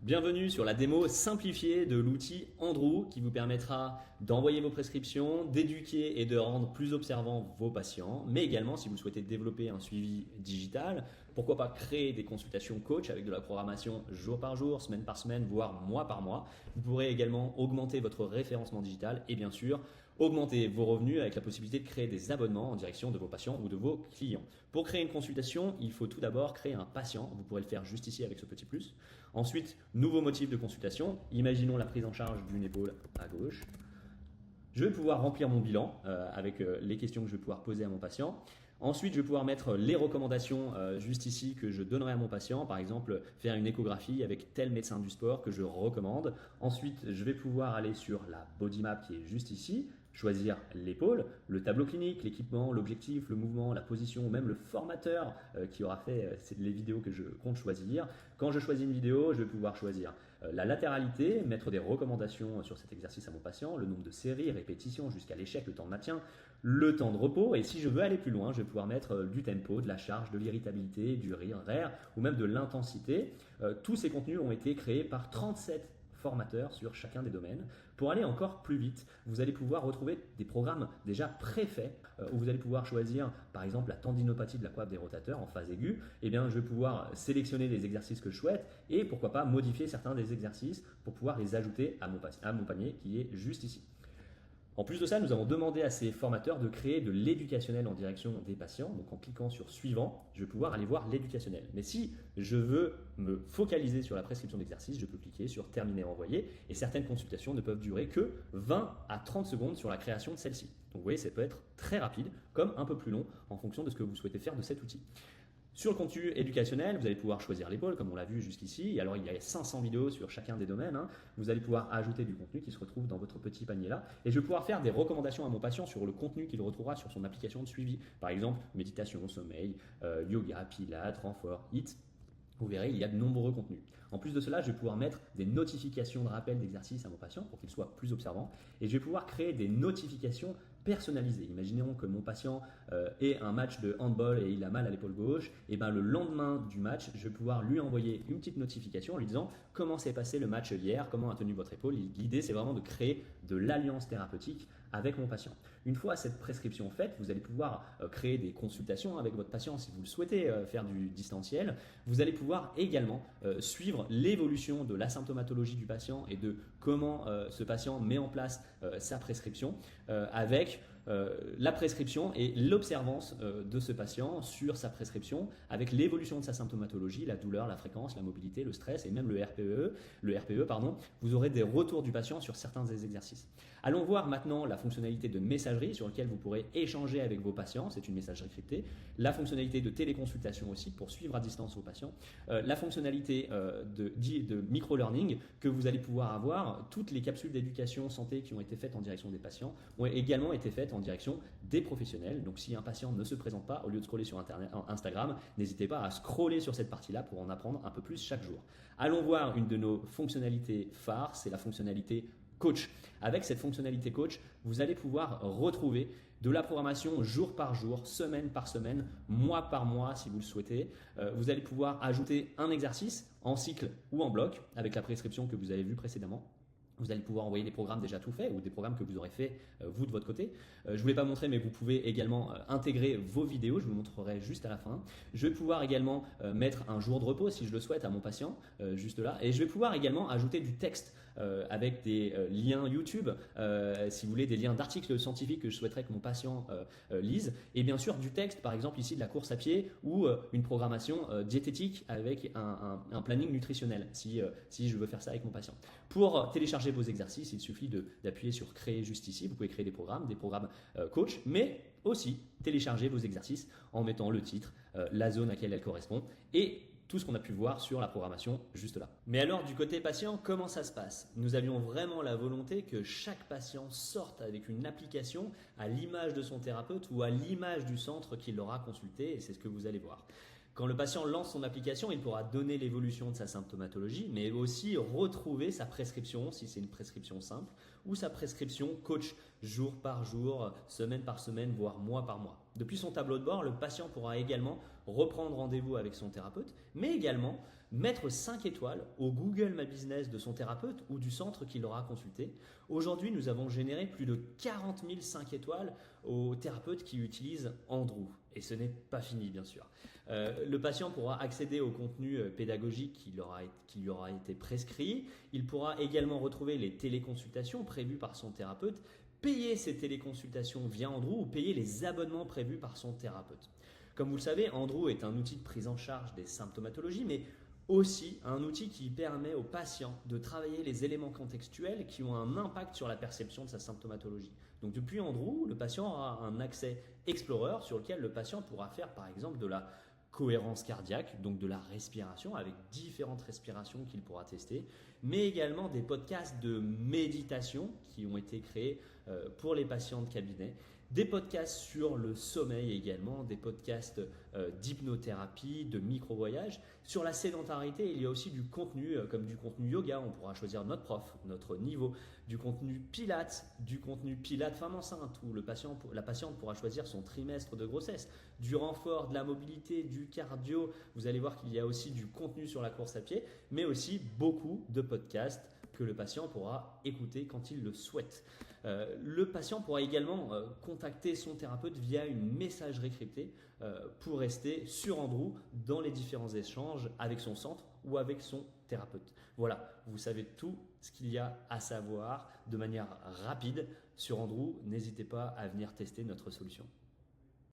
Bienvenue sur la démo simplifiée de l'outil Andrew qui vous permettra d'envoyer vos prescriptions, d'éduquer et de rendre plus observants vos patients, mais également si vous souhaitez développer un suivi digital, pourquoi pas créer des consultations coach avec de la programmation jour par jour, semaine par semaine, voire mois par mois. Vous pourrez également augmenter votre référencement digital et bien sûr augmenter vos revenus avec la possibilité de créer des abonnements en direction de vos patients ou de vos clients. Pour créer une consultation, il faut tout d'abord créer un patient. Vous pourrez le faire juste ici avec ce petit plus. Ensuite, nouveau motif de consultation. Imaginons la prise en charge d'une épaule à gauche. Je vais pouvoir remplir mon bilan avec les questions que je vais pouvoir poser à mon patient. Ensuite, je vais pouvoir mettre les recommandations juste ici que je donnerai à mon patient. Par exemple, faire une échographie avec tel médecin du sport que je recommande. Ensuite, je vais pouvoir aller sur la body map qui est juste ici, choisir l'épaule, le tableau clinique, l'équipement, l'objectif, le mouvement, la position, ou même le formateur qui aura fait les vidéos que je compte choisir. Quand je choisis une vidéo, je vais pouvoir choisir la latéralité, mettre des recommandations sur cet exercice à mon patient, le nombre de séries, répétitions jusqu'à l'échec, le temps de maintien, le temps de repos. Et si je veux aller plus loin, je vais pouvoir mettre du tempo, de la charge, de l'irritabilité, du RER ou même de l'intensité. Tous ces contenus ont été créés par 37 formateurs sur chacun des domaines. Pour aller encore plus vite, vous allez pouvoir retrouver des programmes déjà préfaits où vous allez pouvoir choisir par exemple la tendinopathie de la coiffe des rotateurs en phase aiguë. Eh bien, je vais pouvoir sélectionner les exercices que je souhaite et pourquoi pas modifier certains des exercices pour pouvoir les ajouter à mon panier qui est juste ici. En plus de ça, nous avons demandé à ces formateurs de créer de l'éducationnel en direction des patients. Donc en cliquant sur suivant, je vais pouvoir aller voir l'éducationnel. Mais si je veux me focaliser sur la prescription d'exercice, je peux cliquer sur terminer, envoyer. Et certaines consultations ne peuvent durer que 20 à 30 secondes sur la création de celle-ci. Donc vous voyez, ça peut être très rapide comme un peu plus long en fonction de ce que vous souhaitez faire de cet outil. Sur le contenu éducationnel, vous allez pouvoir choisir l'épaule, comme on l'a vu jusqu'ici. Alors, il y a 500 vidéos sur chacun des domaines. Vous allez pouvoir ajouter du contenu qui se retrouve dans votre petit panier là. Et je vais pouvoir faire des recommandations à mon patient sur le contenu qu'il retrouvera sur son application de suivi. Par exemple, méditation, sommeil, yoga, pilates, renfort, HIIT. Vous verrez, il y a de nombreux contenus. En plus de cela, je vais pouvoir mettre des notifications de rappel d'exercice à mon patient pour qu'il soit plus observant. Et je vais pouvoir créer des notifications personnalisées. Imaginons que mon patient ait un match de handball et il a mal à l'épaule gauche. Et ben, le lendemain du match, je vais pouvoir lui envoyer une petite notification en lui disant comment s'est passé le match hier, comment a tenu votre épaule. L'idée, c'est vraiment de créer de l'alliance thérapeutique avec mon patient. Une fois cette prescription faite, vous allez pouvoir créer des consultations avec votre patient si vous le souhaitez faire du distanciel. Vous allez pouvoir également suivre l'évolution de la symptomatologie du patient et de comment ce patient met en place sa prescription avec la prescription et l'observance de ce patient sur sa prescription avec l'évolution de sa symptomatologie, la douleur, la fréquence, la mobilité, le stress et même le RPE, vous aurez des retours du patient sur certains des exercices. Allons voir maintenant la fonctionnalité de messagerie sur laquelle vous pourrez échanger avec vos patients, c'est une messagerie cryptée, la fonctionnalité de téléconsultation aussi pour suivre à distance vos patients, la fonctionnalité de micro-learning que vous allez pouvoir avoir, toutes les capsules d'éducation santé qui ont été faites en direction des patients ont également été faites en direction des professionnels. Donc si un patient ne se présente pas, au lieu de scroller sur Instagram, n'hésitez pas à scroller sur cette partie-là pour en apprendre un peu plus chaque jour. Allons voir une de nos fonctionnalités phares, c'est la fonctionnalité coach. Avec cette fonctionnalité coach, vous allez pouvoir retrouver de la programmation jour par jour, semaine par semaine, mois par mois si vous le souhaitez. Vous allez pouvoir ajouter un exercice en cycle ou en bloc avec la prescription que vous avez vue précédemment. Vous allez pouvoir envoyer des programmes déjà tout faits ou des programmes que vous aurez fait vous de votre côté. Je ne vous l'ai pas montré, mais vous pouvez également intégrer vos vidéos. Je vous montrerai juste à la fin. Je vais pouvoir également mettre un jour de repos si je le souhaite à mon patient, juste là. Et je vais pouvoir également ajouter du texte avec des liens YouTube, si vous voulez, des liens d'articles scientifiques que je souhaiterais que mon patient lise. Et bien sûr, du texte, par exemple ici de la course à pied ou une programmation diététique avec un planning nutritionnel si je veux faire ça avec mon patient. Pour télécharger vos exercices, il suffit d'appuyer sur créer juste ici. Vous pouvez créer des programmes coach, mais aussi télécharger vos exercices en mettant le titre, la zone à laquelle elle correspond et tout ce qu'on a pu voir sur la programmation juste là. Mais alors du côté patient, comment ça se passe? Nous avions vraiment la volonté que chaque patient sorte avec une application à l'image de son thérapeute ou à l'image du centre qu'il aura consulté et c'est ce que vous allez voir. Quand le patient lance son application, il pourra donner l'évolution de sa symptomatologie, mais aussi retrouver sa prescription, si c'est une prescription simple, ou sa prescription coach, jour par jour, semaine par semaine, voire mois par mois. Depuis son tableau de bord, le patient pourra également reprendre rendez-vous avec son thérapeute, mais également mettre 5 étoiles au Google My Business de son thérapeute ou du centre qu'il aura consulté. Aujourd'hui, nous avons généré plus de 40 000 5 étoiles aux thérapeutes qui utilisent Andrew. Et ce n'est pas fini, bien sûr. Le patient pourra accéder au contenu pédagogique qui lui aura été prescrit. Il pourra également retrouver les téléconsultations prévues par son thérapeute, payer ces téléconsultations via Andrew ou payer les abonnements prévus par son thérapeute. Comme vous le savez, Andrew est un outil de prise en charge des symptomatologies, mais aussi un outil qui permet au patient de travailler les éléments contextuels qui ont un impact sur la perception de sa symptomatologie. Donc depuis Andrew, le patient aura un accès Explorer sur lequel le patient pourra faire par exemple de la cohérence cardiaque, donc de la respiration avec différentes respirations qu'il pourra tester, mais également des podcasts de méditation qui ont été créés pour les patients de cabinet, des podcasts sur le sommeil également, des podcasts d'hypnothérapie, de micro-voyage. Sur la sédentarité, il y a aussi du contenu comme du contenu yoga, on pourra choisir notre prof, notre niveau, du contenu pilates, femme enceinte où la patiente pourra choisir son trimestre de grossesse, du renfort, de la mobilité, du cardio. Vous allez voir qu'il y a aussi du contenu sur la course à pied, mais aussi beaucoup de podcasts que le patient pourra écouter quand il le souhaite. Le patient pourra également contacter son thérapeute via une messagerie cryptée pour rester sur Andrew dans les différents échanges avec son centre ou avec son thérapeute. Voilà, vous savez tout ce qu'il y a à savoir de manière rapide sur Andrew. N'hésitez pas à venir tester notre solution.